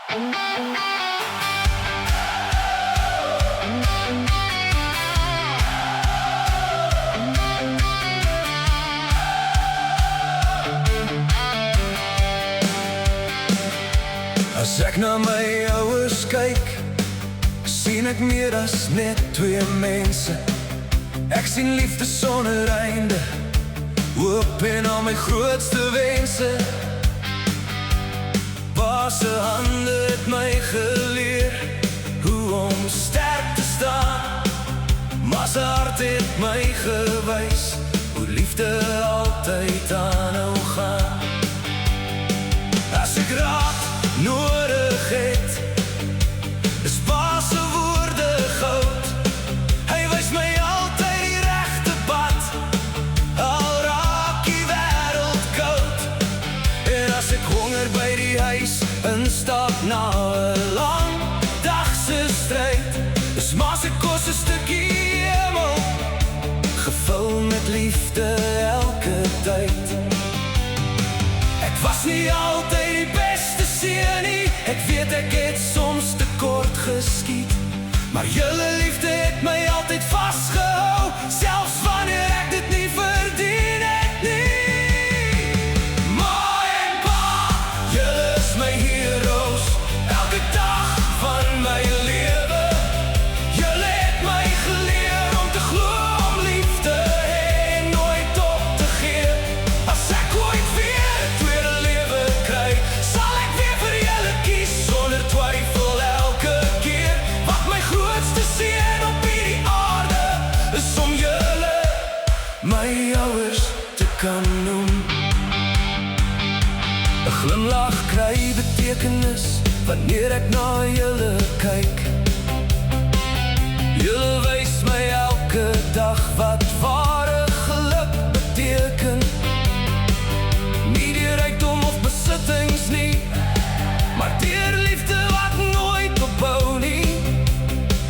As ek na my ouers kyk, sien ek meer as net twee mense. Ek sien liefde sonder einde, hoop en al my grootste wense. Pa se hande het my geleer hoe om sterk te staan. Ma se hart het my gewys hoe liefde altyd aanhou gaan. As ek raad nodig het, is pa se woorde goud. Hy wys my altyd die regte pad, al raak die wêreld koud. En as ek honger by die huis instap na 'n lang dag se stryd, is ma se kos 'n stukkie hemel, gevul met liefde elke tyd. Ek was nie altyd die beste seun nie, ek weet ek het soms tekort geskiet, maar julle liefde het my altyd vasgehou, selfs wanneer ek dit nie verdien het nie. Ma en pa, julle is my heroes, elke dag van my lewe. Julle het my geleer om te glo, om lief te hê, nooit op te gee. As ek ooit weer 'n tweede lewe kry, sal ek weer vir julle kies, sonder twyfel elke keer. Wat my grootste seën op hierdie aarde is om julle my ouers te kan noem. 'n Glimlag kry betekenis wanneer ek na julle kyk. Julle wys my elke dag wat ware geluk beteken. Nie die rykdom of besittings nie, maar deur liefde wat nooit ophou nie.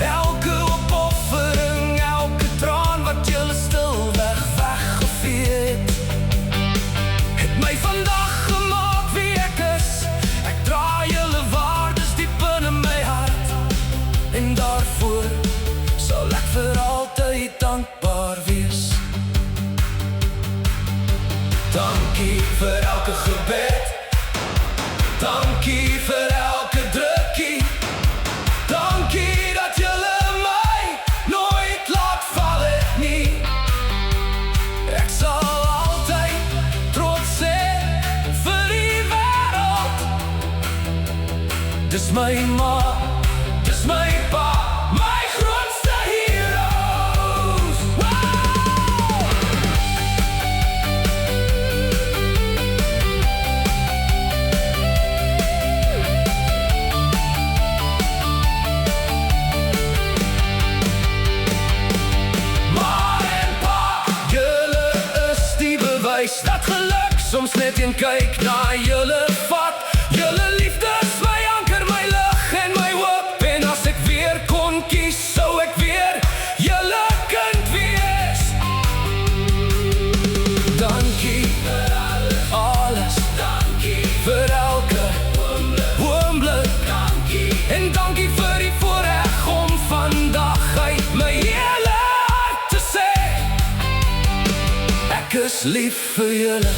Elke opoffering, elke traan wat julle stilweg weggevee het my vandag gemaak wie ek is. Ek dra julle waardes diep in my hart, en daarvoor sal ek vir altyd dankbaar wees. Dankie vir elke gebed, dankie vir elke drukkie, dankie dat julle my nooit laat val het nie. Ek sal altyd trots wees vir die wêreld. Dis my ma, dis my pa, my grootste heroes. Dat geluk soms net een kyk na julle vat. Julle liefde is my anker, my lig en my hoop. En as ek weer kon kies, sou ek weer julle kind wees. Dankie vir alles, dankie vir elke oomblik, dankie. En dankie vir die voorreg om vandag uit my hele hart te sê, ek is lief vir julle.